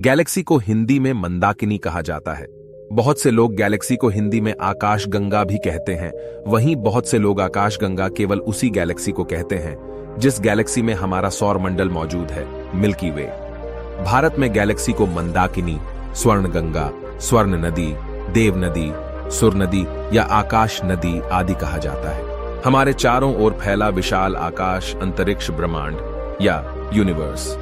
Galaxy को हिंदी में मंदाकिनी कहा जाता है। बहुत से लोग गैलेक्सी को हिंदी में आकाश गंगा भी कहते हैं। वहीं बहुत से लोग आकाश गंगा केवल उसी गैलेक्सी को कहते हैं जिस गैलेक्सी में हमारा सौर मंडल मौजूद है, मिल्की वे। भारत में गैलेक्सी को मंदाकिनी, स्वर्ण गंगा, स्वर्ण नदी, देव नदी, सुर नदी या आकाश नदी आदि कहा जाता है। हमारे चारों ओर फैला विशाल आकाश अंतरिक्ष ब्रह्मांड या यूनिवर्स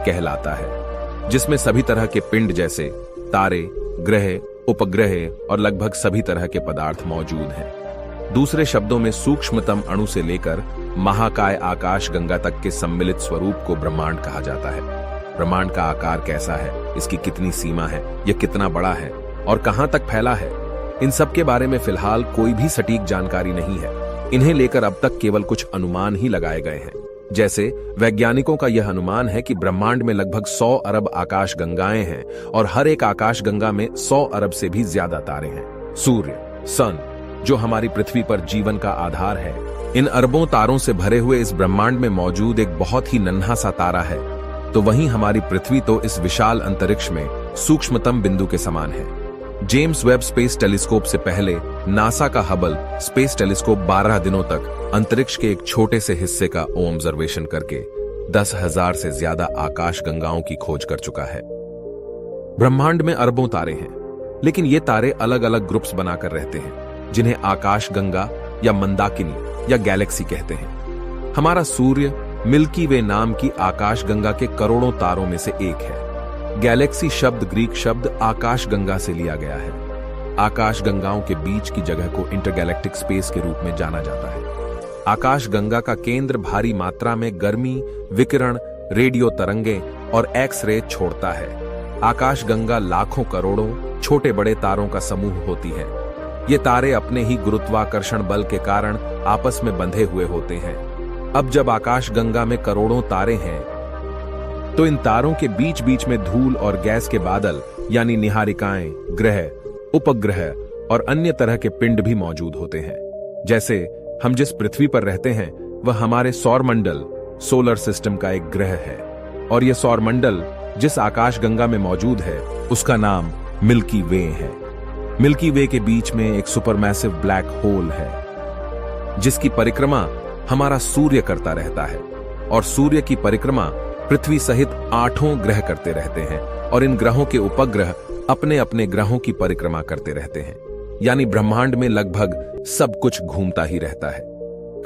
कहलाता है, जिसमें सभी तरह के पिंड जैसे तारे, ग्रह, उपग्रह और लगभग सभी तरह के पदार्थ मौजूद हैं। दूसरे शब्दों में सूक्ष्मतम अणु से लेकर महाकाय आकाश गंगा तक के सम्मिलित स्वरूप को ब्रह्मांड कहा जाता है। ब्रह्मांड का आकार कैसा है, इसकी कितनी सीमा है, यह कितना बड़ा है और कहां तक फैला है, इन सब के बारे में फिलहाल कोई भी सटीक जानकारी नहीं है। इन्हें लेकर अब तक केवल कुछ अनुमान ही लगाए गए हैं। जैसे वैज्ञानिकों का यह अनुमान है कि ब्रह्मांड में लगभग 100 अरब आकाश गंगाएं हैं और हर एक आकाश गंगा में 100 अरब से भी ज्यादा तारे हैं। सूर्य, सन, जो हमारी पृथ्वी पर जीवन का आधार है, इन अरबों तारों से भरे हुए इस ब्रह्मांड में मौजूद एक बहुत ही नन्हा सा तारा है, तो वहीं हमारी पृथ्वी तो इस विशाल अंतरिक्ष में सूक्ष्मतम बिंदु के समान है। जेम्स वेब स्पेस टेलीस्कोप से पहले नासा का हबल स्पेस टेलीस्कोप 12 दिनों तक अंतरिक्ष के एक छोटे से हिस्से का ऑब्जर्वेशन करके 10,000 से ज्यादा आकाश गंगाओं की खोज कर चुका है। ब्रह्मांड में अरबों तारे हैं, लेकिन ये तारे अलग अलग ग्रुप्स बनाकर रहते हैं, जिन्हें आकाश गंगा या मंदाकिनी या गैलेक्सी कहते हैं। हमारा सूर्य मिल्की वे नाम की आकाश गंगा के करोड़ों तारों में से एक है। गैलेक्सी शब्द ग्रीक शब्द आकाश गंगा से लिया गया है। आकाश गंगाओं के बीच की जगह को इंटरगैलेक्टिक स्पेस के रूप में जाना जाता है। आकाश गंगा का केंद्र भारी मात्रा में गर्मी, विकिरण, रेडियो तरंगें और एक्स रे छोड़ता है। आकाश गंगा लाखों करोड़ों छोटे बड़े तारों का समूह होती है। ये तारे अपने ही गुरुत्वाकर्षण बल के कारण आपस में बंधे हुए होते हैं। अब जब आकाश गंगा में करोड़ों तारे हैं, तो इन तारों के बीच बीच में धूल और गैस के बादल यानी निहारिकाएं, ग्रह, उपग्रह और अन्य तरह के पिंड भी मौजूद होते हैं। जैसे हम जिस पृथ्वी पर रहते हैं वह हमारे सौर मंडल सोलर सिस्टम का एक ग्रह है, और यह सौर मंडल जिस आकाश गंगा में मौजूद है उसका नाम मिल्की वे है। मिल्की वे के बीच में एक सुपरमैसिव ब्लैक होल है, जिसकी परिक्रमा हमारा सूर्य करता रहता है, और सूर्य की परिक्रमा पृथ्वी सहित 8 ग्रह करते रहते हैं, और इन ग्रहों के उपग्रह अपने अपने ग्रहों की परिक्रमा करते रहते हैं। यानी ब्रह्मांड में लगभग सब कुछ घूमता ही रहता है।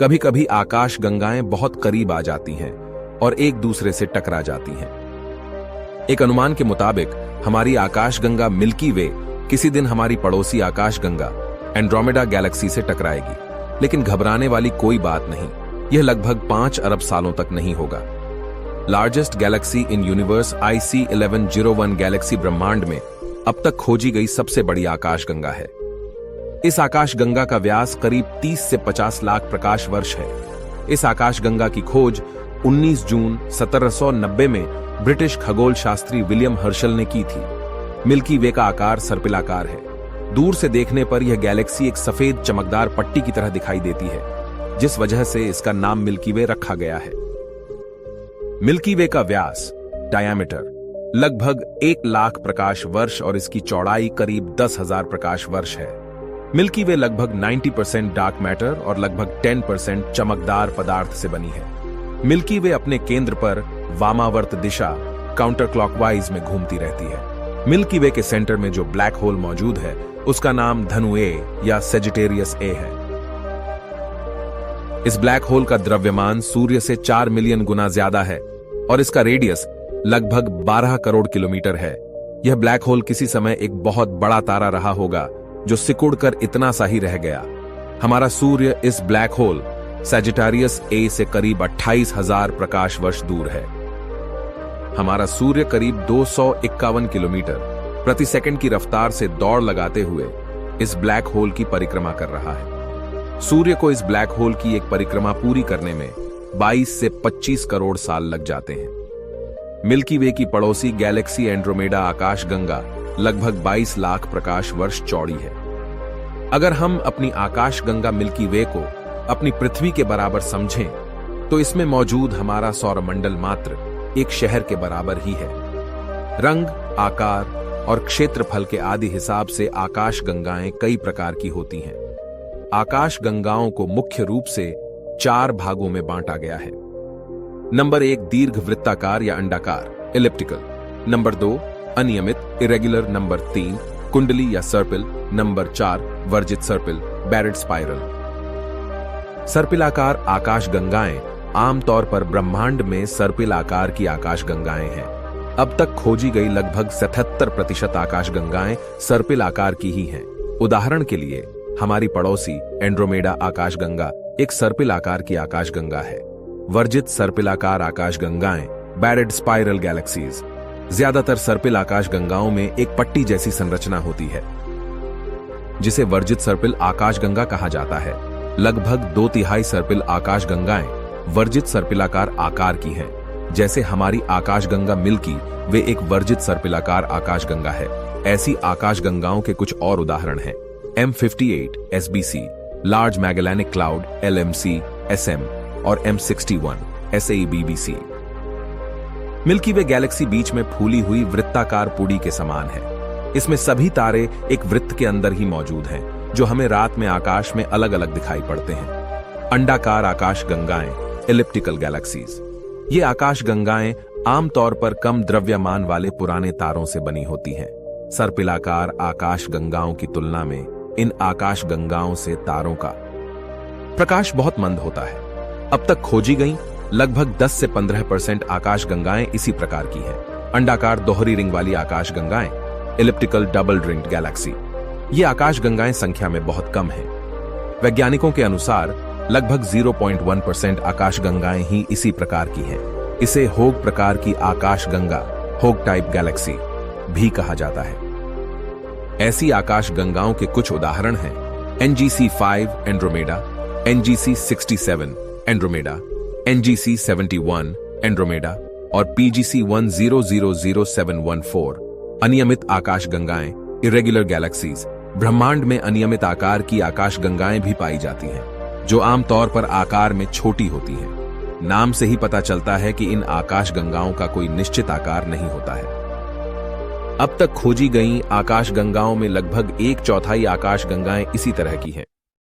कभी कभी आकाश गंगाएं बहुत करीब आ जाती हैं और एक दूसरे से टकरा जाती हैं। एक अनुमान के मुताबिक हमारी आकाश गंगा मिल्की वे किसी दिन हमारी पड़ोसी आकाश गंगा एंड्रोमेडा गैलेक्सी से टकराएगी, लेकिन घबराने वाली कोई बात नहीं। यह लगभग 5 अरब सालों तक नहीं होगा। Largest Galaxy in universe IC 1101 Galaxy ब्रह्मांड में अब तक खोजी गई सबसे बड़ी आकाश गंगा है। इस आकाश गंगा का व्यास करीब 30 से 50 लाख प्रकाश वर्ष है। इस आकाश गंगा की खोज 19 जून 1790 में ब्रिटिश खगोल शास्त्री विलियम हर्शल ने की थी। मिल्की वे का आकार सर्पिलाकार है। दूर से देखने पर यह गैलेक्सी एक सफेद चमकदार पट्टी की तरह दिखाई देती है, जिस वजह से इसका नाम मिल्की वे रखा गया है। मिल्की वे का व्यास डायमीटर लगभग 1 लाख प्रकाश वर्ष और इसकी चौड़ाई करीब 10,000 प्रकाश वर्ष है। मिल्की वे लगभग 90% डार्क मैटर और लगभग 10% चमकदार पदार्थ से बनी है। मिल्की वे अपने केंद्र पर वामावर्त दिशा काउंटर क्लॉकवाइज में घूमती रहती है। मिल्की वे के सेंटर में जो ब्लैक होल मौजूद है उसका नाम धनु ए या सेजिटेरियस ए है। इस ब्लैक होल का द्रव्यमान सूर्य से 4 मिलियन गुना ज्यादा है और इसका रेडियस लगभग 12 करोड़ किलोमीटर है। यह ब्लैक होल किसी समय एक बहुत बड़ा तारा रहा होगा जो सिकुड़कर इतना सा ही रह गया। हमारा सूर्य इस ब्लैक होल सैजिटेरियस ए से करीब 28,000 प्रकाश वर्ष दूर है। हमारा सूर्य करीब 251 किलोमीटर प्रति सेकंड की रफ्तार से दौड़ लगाते हुए इस ब्लैक होल की परिक्रमा कर रहा है। सूर्य को इस ब्लैक होल की एक परिक्रमा पूरी करने में 22 से 25 करोड़ साल लग जाते हैं। मिल्की वे की पड़ोसी गैलेक्सी एंड्रोमेडा आकाश गंगा लगभग 22 लाख प्रकाश वर्ष चौड़ी है। अगर हम अपनी आकाश गंगा मिल्की वे को अपनी पृथ्वी के बराबर समझें तो इसमें मौजूद हमारा सौरमंडल मात्र एक शहर के बराबर ही है। रंग आकार और क्षेत्रफल के आदि हिसाब से आकाश गंगाएं कई प्रकार की होती हैं। आकाश गंगाओं को मुख्य रूप से 4 भागों में बांटा गया है। नंबर 1 दीर्घ वृत्ताकार या अंडाकार इलिप्टिकल, नंबर 2 अनियमित इरेगुलर, नंबर 3 कुंडली या सर्पिल, नंबर 4 वर्जित सर्पिल बैरेड स्पाइरल। सर्पिलाकार आकाश गंगाएं आमतौर पर ब्रह्मांड में सर्पिल आकार की आकाश गंगाएं हैं। अब तक खोजी गई लगभग 77% आकाश गंगाएं सर्पिल आकार की ही हैं। उदाहरण के लिए हमारी पड़ोसी एंड्रोमेडा आकाश गंगा एक सर्पिल आकार की आकाश गंगा है। वर्जित सर्पिलाकार आकाश गंगाएं बैरेड स्पाइरल गैलेक्सीज। ज्यादातर सर्पिल आकाश गंगाओं में एक पट्टी जैसी संरचना होती है, जिसे वर्जित सर्पिल आकाश गंगा कहा जाता है। लगभग 2/3 सर्पिल आकाश गंगाएं वर्जित सर्पिलाकार आकार की हैं। जैसे हमारी आकाश गंगा मिल्की, वे एक वर्जित सर्पिलाकार आकाश गंगा है। ऐसी आकाश गंगाओं के कुछ और उदाहरण हैं। M58 SBC Large Magellanic Cloud LMC SM और M61 SAEBBC। Milky Way galaxy बीच में फूली हुई वृत्ताकार पुड़ी के समान है। इसमें सभी तारे एक वृत्त के अंदर ही मौजूद हैं, जो हमें रात में आकाश में अलग अलग दिखाई पड़ते हैं। अंडाकार आकाश गंगाएं इलिप्टिकल गैलेक्सीज। ये आकाश गंगाएं आमतौर पर कम द्रव्यमान वाले पुराने तारों से बनी होती हैं। सर्पिलाकार आकाश गंगाओं की तुलना में इन आकाश गंगाओं से तारों का प्रकाश बहुत मंद होता है। अब तक खोजी गई लगभग 10 से 15% आकाश गंगाएं इसी प्रकार की हैं। अंडाकार दोहरी रिंग वाली आकाश गंगाएं इलिप्टिकल डबल रिंग्ड गैलेक्सी। ये आकाश गंगाएं संख्या में बहुत कम हैं। वैज्ञानिकों के अनुसार लगभग 0.1% आकाश गंगाएं ही इसी प्रकार की हैं। इसे होग प्रकार की आकाश गंगा होग टाइप गैलेक्सी भी कहा जाता है। ऐसी आकाश गंगाओं के कुछ उदाहरण हैं NGC 5 Andromeda, NGC 67 Andromeda, NGC 71 Andromeda और PGC 10000714। अनियमित आकाश गंगाएं इरेगुलर गैलेक्सीज। ब्रह्मांड में अनियमित आकार की आकाश गंगाएं भी पाई जाती हैं, जो आमतौर पर आकार में छोटी होती हैं। नाम से ही पता चलता है कि इन आकाश गंगाओं का कोई निश्चित आकार नहीं होता है। अब तक खोजी गई आकाश गंगाओं में लगभग 1/4 आकाश गंगाएं इसी तरह की हैं।